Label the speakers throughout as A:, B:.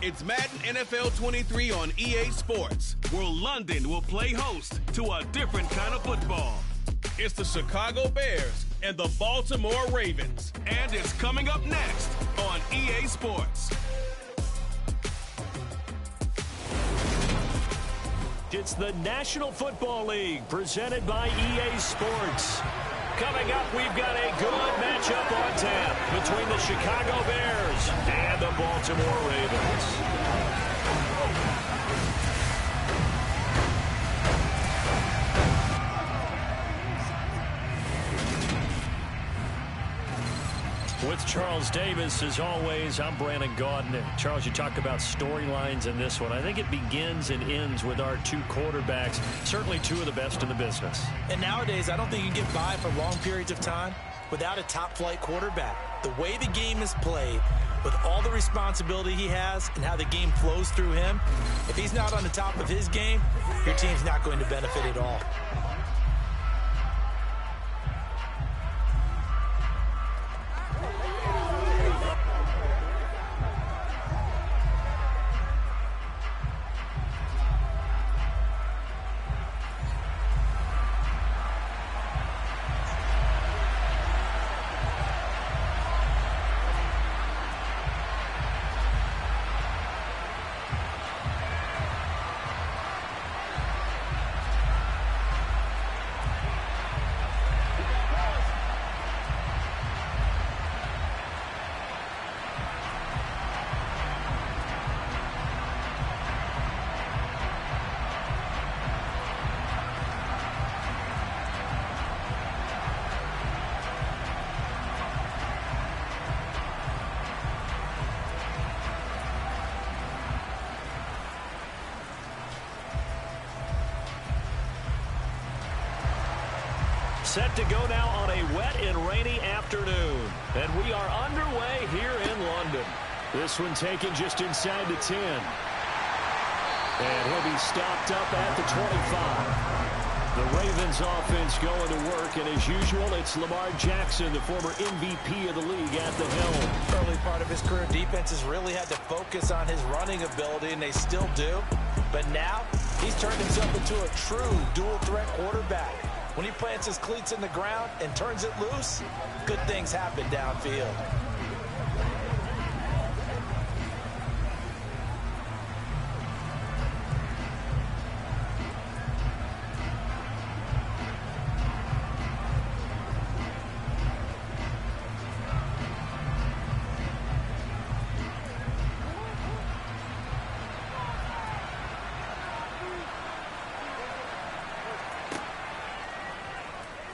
A: It's Madden NFL 23 on EA Sports, where London will play host to a different kind of football. It's the Chicago Bears and the Baltimore Ravens. And it's coming up next on EA Sports.
B: It's the National Football League presented by EA Sports. Coming up, we've got a good matchup on tap between the Chicago Bears and the Baltimore Ravens. With Charles Davis, as always, I'm Brandon Gaudin. Charles, you talk about storylines in this one. I think it begins and ends with our two quarterbacks, certainly two of the best in the business.
C: And nowadays, I don't think you can get by for long periods of time without a top-flight quarterback. The way the game is played, with all the responsibility he has and how the game flows through him, if he's not on the top of his game, your team's not going to benefit at all.
B: Set to go now on a wet and rainy afternoon. And we are underway here in London. This one taken just inside the 10. And he'll be stopped up at the 25. The Ravens offense going to work. And as usual, it's Lamar Jackson, the former MVP of the league, at the helm.
C: Early part of his career, defenses really had to focus on his running ability, and they still do. But now, he's turned himself into a true dual-threat quarterback. When he plants his cleats in the ground and turns it loose, good things happen downfield.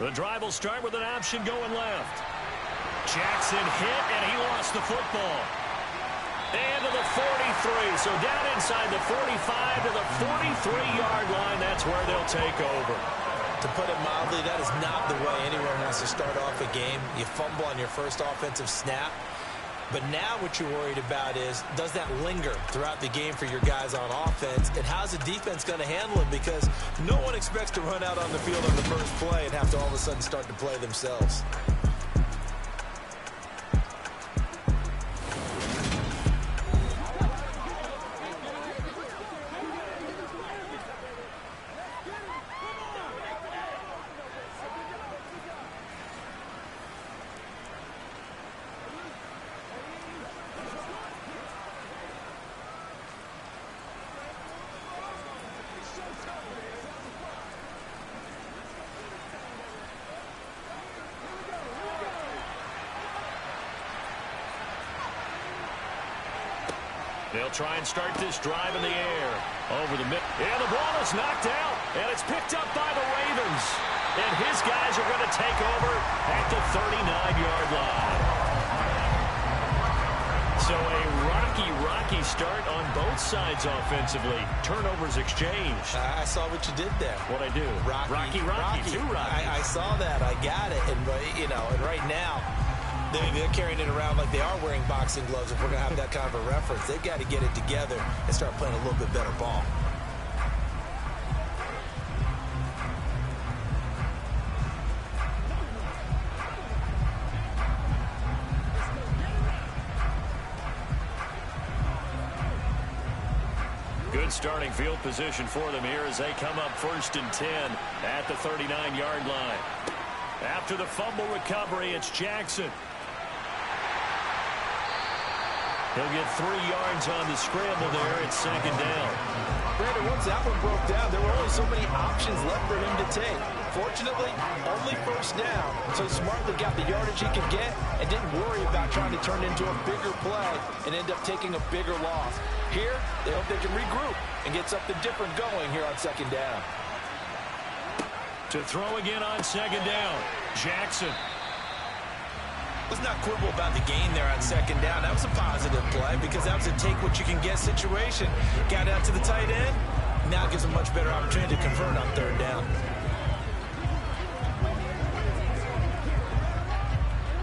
B: The drive will start with an option going left. Jackson hit, and he lost the football. And to the 43. So down inside the 45 to the 43-yard line. That's where they'll take over.
C: To put it mildly, that is not the way anyone wants to start off a game. You fumble on your first offensive snap. But now what you're worried about is, does that linger throughout the game for your guys on offense? And how's the defense going to handle it? Because no one expects to run out on the field on the first play and have to all of a sudden start to play themselves.
B: They'll try and start this drive in the air. Over the middle. And the ball is knocked out. And it's picked up by the Ravens. And his guys are going to take over at the 39-yard line. So a rocky start on both sides offensively. Turnovers exchanged.
C: I saw what you did there.
B: What'd I do? Rocky. Too rocky.
C: I saw that. I got it. And, you know, and right now, they're carrying it around like they are wearing boxing gloves. If we're going to have that kind of a reference, they've got to get it together and start playing a little bit better ball.
B: Good starting field position for them here as they come up 1st and 10 at the 39-yard line. After the fumble recovery, it's Jackson. He'll get 3 yards on the scramble there. It's 2nd down.
C: Brandon, once that one broke down, there were only so many options left for him to take. Fortunately, only 1st down, so he smartly got the yardage he could get and didn't worry about trying to turn it into a bigger play and end up taking a bigger loss. Here, they hope they can regroup and get something different going here on 2nd down.
B: To throw again on 2nd down, Jackson.
C: Let's not quibble about the gain there on 2nd down. That was a positive play because that was a take-what-you-can-get situation. Got out to the tight end. Now gives a much better opportunity to convert on 3rd down.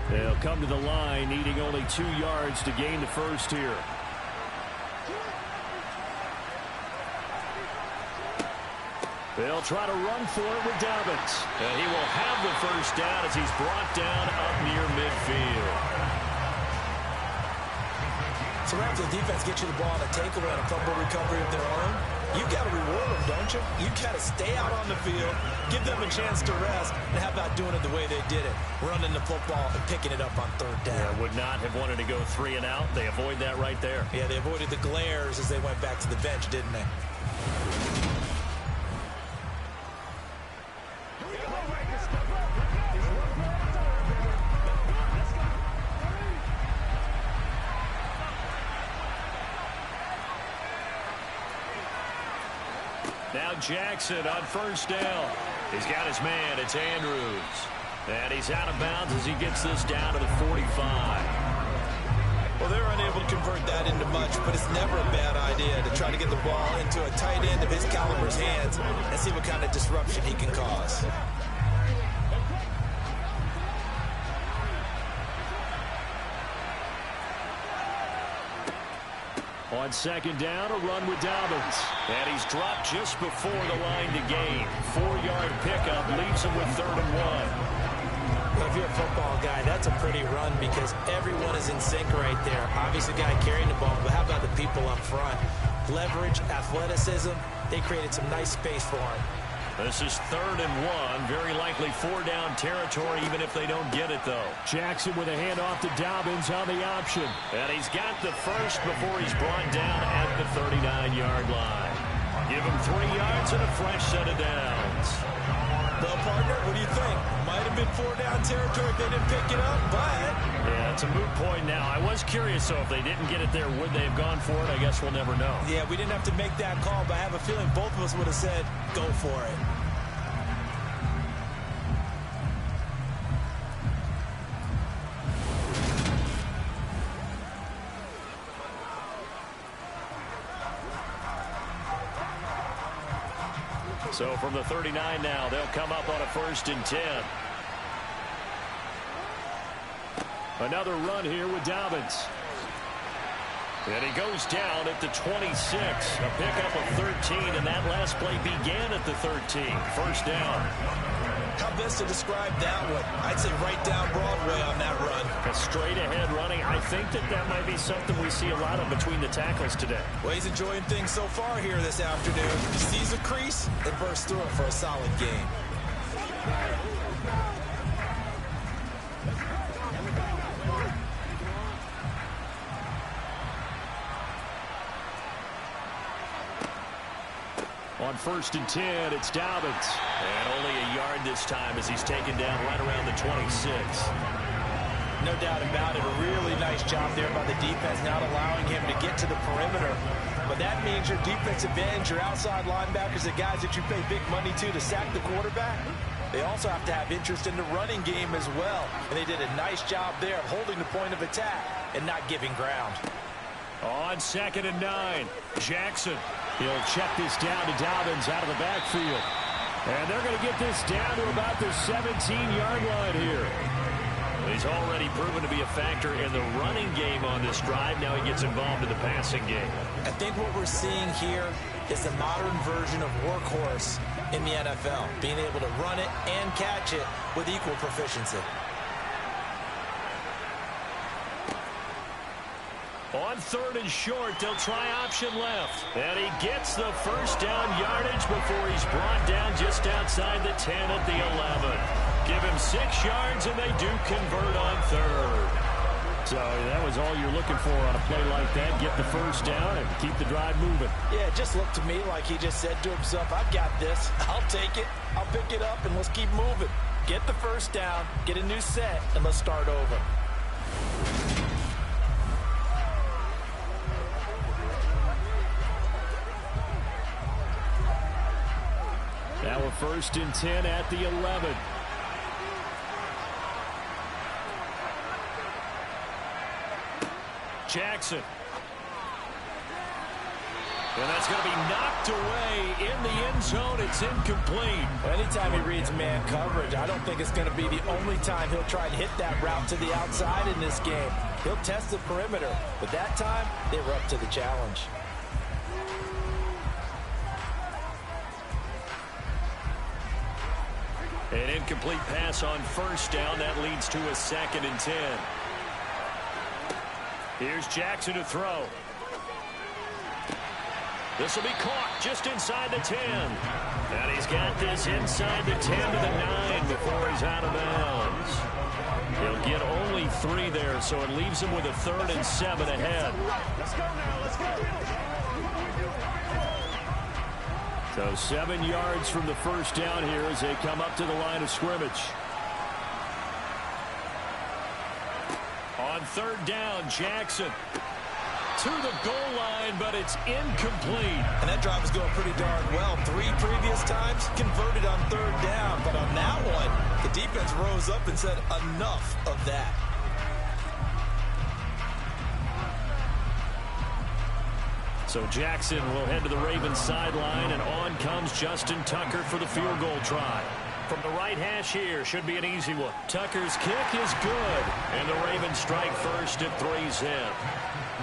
B: They'll come to the line, needing only 2 yards to gain the first here. They'll try to run for it with Dobbins. And he will have the 1st down as he's brought down up near midfield.
C: So after the defense gets you the ball on a takeaway and a fumble recovery of their own, you got to reward them, don't you? You got to stay out on the field, give them a chance to rest, and how about doing it the way they did it, running the football and picking it up on 3rd down.
B: Yeah, would not have wanted to go 3 and out. They avoid that right there.
C: Yeah, they avoided the glares as they went back to the bench, didn't they?
B: Now Jackson on 1st down. He's got his man. It's Andrews. And he's out of bounds as he gets this down to the 45.
C: Well, they're unable to convert that into much, but it's never a bad idea to try to get the ball into a tight end of his caliber's hands and see what kind of disruption he can cause.
B: On 2nd down, a run with Dobbins. And he's dropped just before the line to gain. 4-yard pickup leaves him with 3rd and 1.
C: Well, if you're a football guy, that's a pretty run because everyone is in sync right there. Obviously, the guy carrying the ball, but how about the people up front? Leverage, athleticism, they created some nice space for him.
B: This is 3rd and 1. Very likely 4-down territory, even if they don't get it, though. Jackson with a handoff to Dobbins on the option. And he's got the first before he's brought down at the 39-yard line. Give him 3 yards and a fresh set of downs.
C: Well, partner, what do you think? Might have been 4-down territory if they didn't pick it up, but...
B: Yeah, it's a moot point now. I was curious, so if they didn't get it there, would they have gone for it? I guess we'll never know.
C: Yeah, we didn't have to make that call, but I have a feeling both of us would have said, go for it.
B: So from the 39 now, they'll come up on a 1st and 10. Another run here with Dobbins. And he goes down at the 26. A pickup of 13, and that last play began at the 13. 1st down.
C: How best to describe that one? I'd say right down Broadway on that run.
B: A straight-ahead running. I think that might be something we see a lot of between the tackles today.
C: Well, he's enjoying things so far here this afternoon. He sees a crease and bursts through it for a solid game.
B: On 1st and 10, it's Dobbins. And only a yard this time as he's taken down right around the 26.
C: No doubt about it. A really nice job there by the defense, not allowing him to get to the perimeter. But that means your defensive ends, your outside linebackers, the guys that you pay big money to sack the quarterback, they also have to have interest in the running game as well. And they did a nice job there of holding the point of attack and not giving ground.
B: On 2nd and 9, Jackson. He'll check this down to Dobbins out of the backfield. And they're going to get this down to about the 17-yard line here. He's already proven to be a factor in the running game on this drive. Now he gets involved in the passing game.
C: I think what we're seeing here is the modern version of workhorse in the NFL, being able to run it and catch it with equal proficiency.
B: On 3rd and short, they'll try option left. And he gets the first down yardage before he's brought down just outside the 10 at the 11. Give him 6 yards, and they do convert on 3rd. So that was all you're looking for on a play like that. Get the first down and keep the drive moving.
C: Yeah, it just looked to me like he just said to himself, I've got this. I'll take it. I'll pick it up, and let's keep moving. Get the first down, get a new set, and let's start over.
B: Now a 1st and 10 at the 11. Jackson. And that's going to be knocked away in the end zone. It's incomplete.
C: Anytime he reads man coverage, I don't think it's going to be the only time he'll try to hit that route to the outside in this game. He'll test the perimeter, but that time they were up to the challenge.
B: An incomplete pass on 1st down. That leads to a 2nd and 10. Here's Jackson to throw. This will be caught just inside the 10. And he's got this inside the 10 to the 9 before he's out of bounds. He'll get only 3 there, so it leaves him with a 3rd and 7 ahead.
D: Let's go now. Let's go.
B: So 7 yards from the first down here as they come up to the line of scrimmage. On 3rd down, Jackson to the goal line, but it's incomplete.
C: And that drive is going pretty darn well. 3 previous times converted on 3rd down, but on that one, the defense rose up and said enough of that.
B: So Jackson will head to the Ravens sideline, and on comes Justin Tucker for the field goal try. From the right hash here, should be an easy one. Tucker's kick is good, and the Ravens strike first at 3-zip.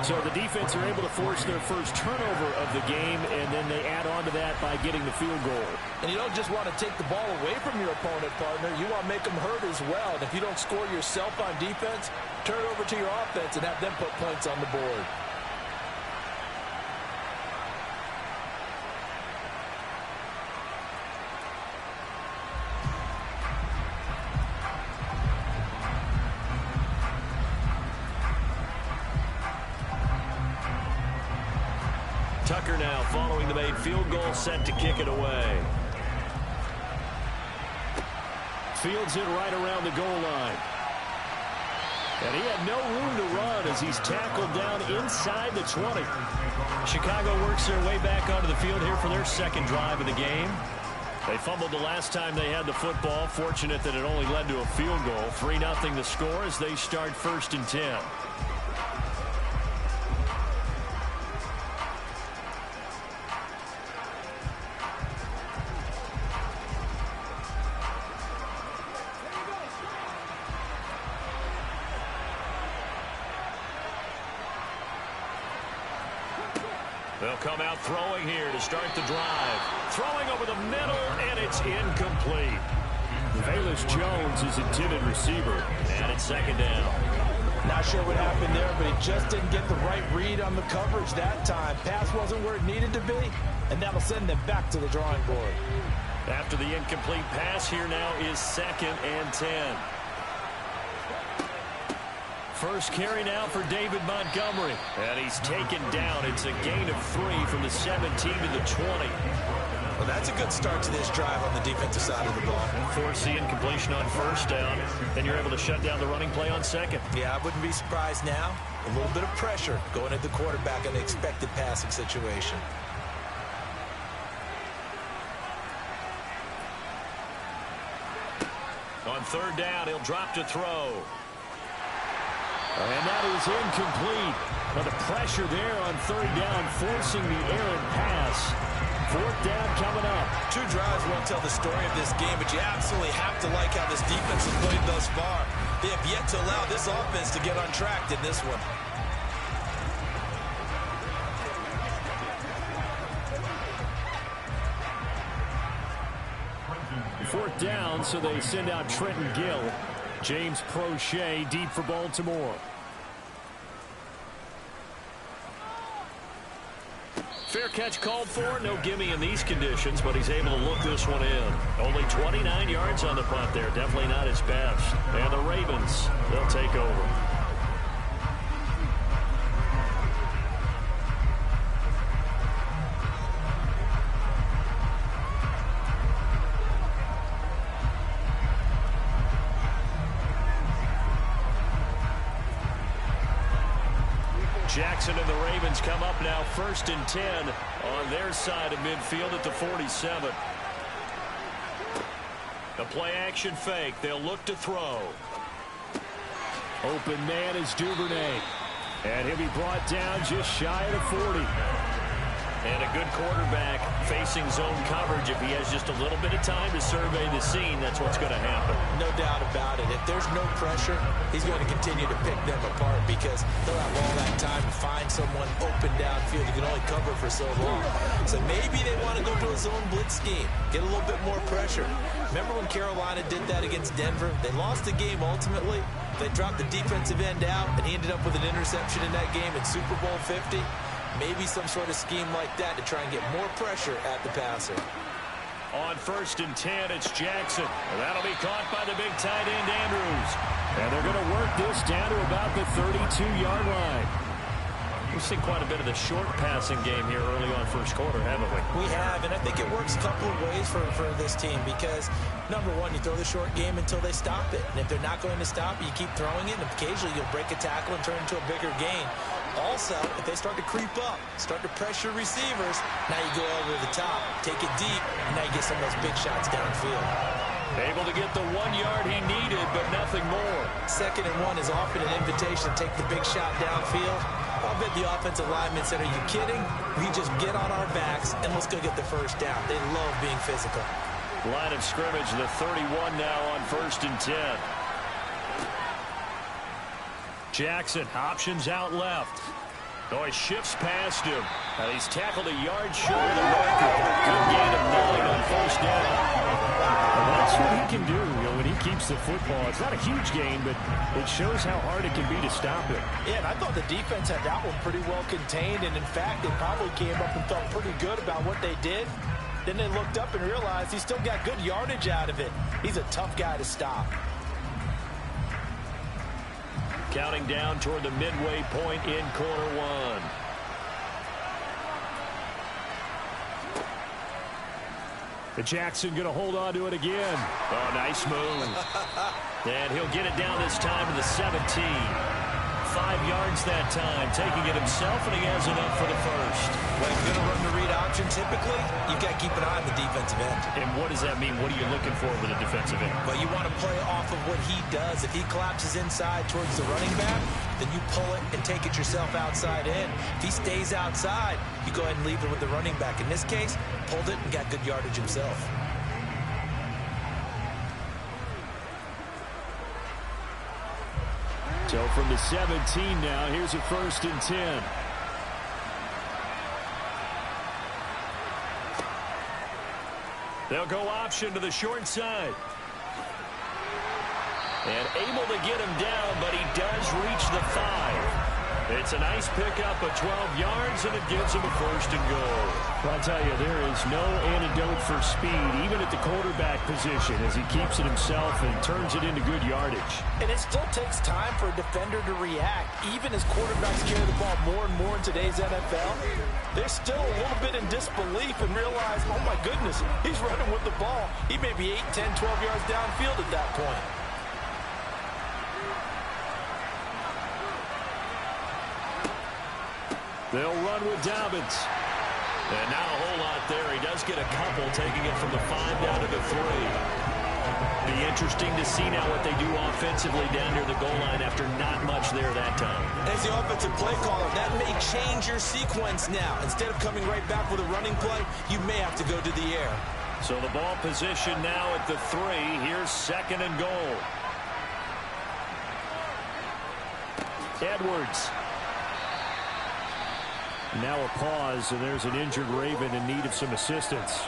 B: So the defense are able to force their first turnover of the game, and then they add on to that by getting the field goal.
C: And you don't just want to take the ball away from your opponent, partner. You want to make them hurt as well. And if you don't score yourself on defense, turn it over to your offense and have them put points on the board.
B: Tucker now following the made field goal, set to kick it away. Fields it right around the goal line. And he had no room to run as he's tackled down inside the 20. Chicago works their way back onto the field here for their 2nd drive of the game. They fumbled the last time they had the football. Fortunate that it only led to a field goal. 3-0 the score as they start 1st and 10. They'll come out throwing here to start the drive. Throwing over the middle, and it's incomplete. Velus Jones is intended receiver, and it's 2nd down.
C: Not sure what happened there, but he just didn't get the right read on the coverage that time. Pass wasn't where it needed to be, and that'll send them back to the drawing board.
B: After the incomplete pass, here now is 2nd and 10. First carry now for David Montgomery. And he's taken down. It's a gain of 3 from the 17 to the 20.
C: Well, that's a good start to this drive on the defensive side of the ball.
B: Force the incompletion on 1st down. Then you're able to shut down the running play on 2nd.
C: Yeah, I wouldn't be surprised now. A little bit of pressure going at the quarterback in an expected passing situation.
B: On 3rd down, he'll drop to throw. And that is incomplete. Now the pressure there on 3rd down, forcing the errant pass. 4th down coming up.
C: 2 drives won't tell the story of this game, but you absolutely have to like how this defense has played thus far. They have yet to allow this offense to get on track in this one.
B: Fourth down, so they send out Trenton Gill. James Prochet deep for Baltimore. Fair catch called for. No gimme in these conditions, but he's able to look this one in. Only 29 yards on the punt there. Definitely not his best. And the Ravens, they'll take over. Jackson and the Ravens come up now 1st and 10 on their side of midfield at the 47. The play action fake. They'll look to throw. Open man is Duvernay. And he'll be brought down just shy of the 40. And a good quarterback facing zone coverage. If he has just a little bit of time to survey the scene, that's what's going to happen.
C: No doubt about it. If there's no pressure, he's going to continue to pick them apart because they'll have all that time to find someone open downfield. You can only cover for so long. So maybe they want to go to a zone blitz scheme, get a little bit more pressure. Remember when Carolina did that against Denver? They lost the game ultimately. They dropped the defensive end out, and he ended up with an interception in that game in Super Bowl 50. Maybe some sort of scheme like that to try and get more pressure at the passer.
B: On 1st and 10, it's Jackson. And that'll be caught by the big tight end, Andrews. And they're going to work this down to about the 32-yard line. We've seen quite a bit of the short passing game here early on first quarter, haven't we?
C: We have, and I think it works a couple of ways for this team because, number one, you throw the short game until they stop it. And if they're not going to stop it, you keep throwing it, and occasionally you'll break a tackle and turn into a bigger gain. Also, if they start to creep up, start to pressure receivers, now you go over the top, take it deep, and now you get some of those big shots downfield.
B: Able to get the 1 yard he needed, but nothing more.
C: 2nd and 1 is often an invitation to take the big shot downfield. I'll bet the offensive lineman said, are you kidding? We just get on our backs, and let's go get the first down. They love being physical.
B: Line of scrimmage, the 31 now on 1st and 10. Jackson, options out left. Oh, he shifts past him. He's tackled a yard short of the marker. Good gain of 9 on 1st down.
E: Well, that's what he can do, when he keeps the football. It's not a huge gain, but it shows how hard it can be to stop it.
F: Yeah, and I thought the defense had that one pretty well contained, and in fact, they probably came up and felt pretty good about what they did. Then they looked up and realized he still got good yardage out of it. He's a tough guy to stop.
B: Counting down toward the midway point in quarter one.
E: The Jackson going to hold on to it again.
B: Oh, nice move. And he'll get it down this time to the 17. 5 yards that time, taking it himself, and he has enough for the first.
C: When you're going to run the read option, typically, you've got to keep an eye on the defensive end.
B: And what does that mean? What are you looking for with a defensive end?
C: Well, you want to play off of what he does. If he collapses inside towards the running back, then you pull it and take it yourself outside in. If he stays outside, you go ahead and leave it with the running back. In this case, pulled it and got good yardage himself.
E: So from the 17 now, here's a 1st and 10.
B: They'll go option to the short side. And able to get him down, but he does reach the 5. It's a nice pickup of 12 yards, and it gives him a 1st and goal.
E: Well, I'll tell you, there is no antidote for speed, even at the quarterback position, as he keeps it himself and turns it into good yardage.
F: And it still takes time for a defender to react. Even as quarterbacks carry the ball more and more in today's NFL, they're still a little bit in disbelief and realize, oh my goodness, he's running with the ball. He may be 8, 10, 12 yards downfield at that point.
B: They'll run with Dobbins. And not a whole lot there. He does get a couple, taking it from the 5 down to the 3. Be interesting to see now what they do offensively down near the goal line after not much there that time.
C: As the offensive play caller, that may change your sequence now. Instead of coming right back with a running play, you may have to go to the air.
B: So the ball position now at the 3. Here's 2nd and goal. Edwards.
E: Now a pause, and there's an injured Raven in need of some assistance.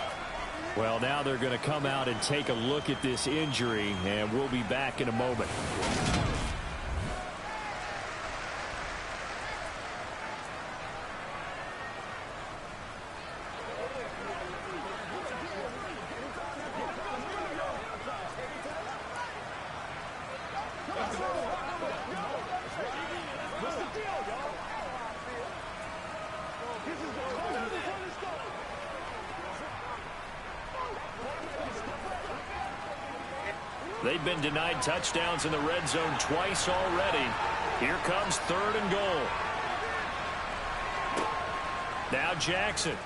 E: Well, now they're going to come out and take a look at this injury, and we'll be back in a moment. They've been denied touchdowns in the red zone twice already. Here comes 3rd and goal. Now Jackson.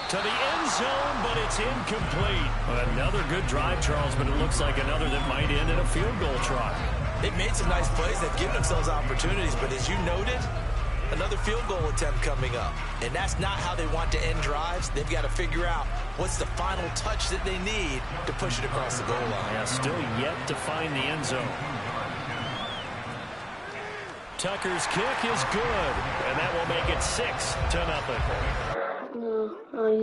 E: To the end zone, but it's incomplete. Another good drive, Charles, but it looks like another that might end in a field goal try.
C: They've made some nice plays. They've given themselves opportunities, but as you noted, another field goal attempt coming up. And that's not how they want to end drives. They've got to figure out what's the final touch that they need to push it across the goal line.
E: Yeah, still yet to find the end zone. Tucker's kick is good, and that will make it 6-0.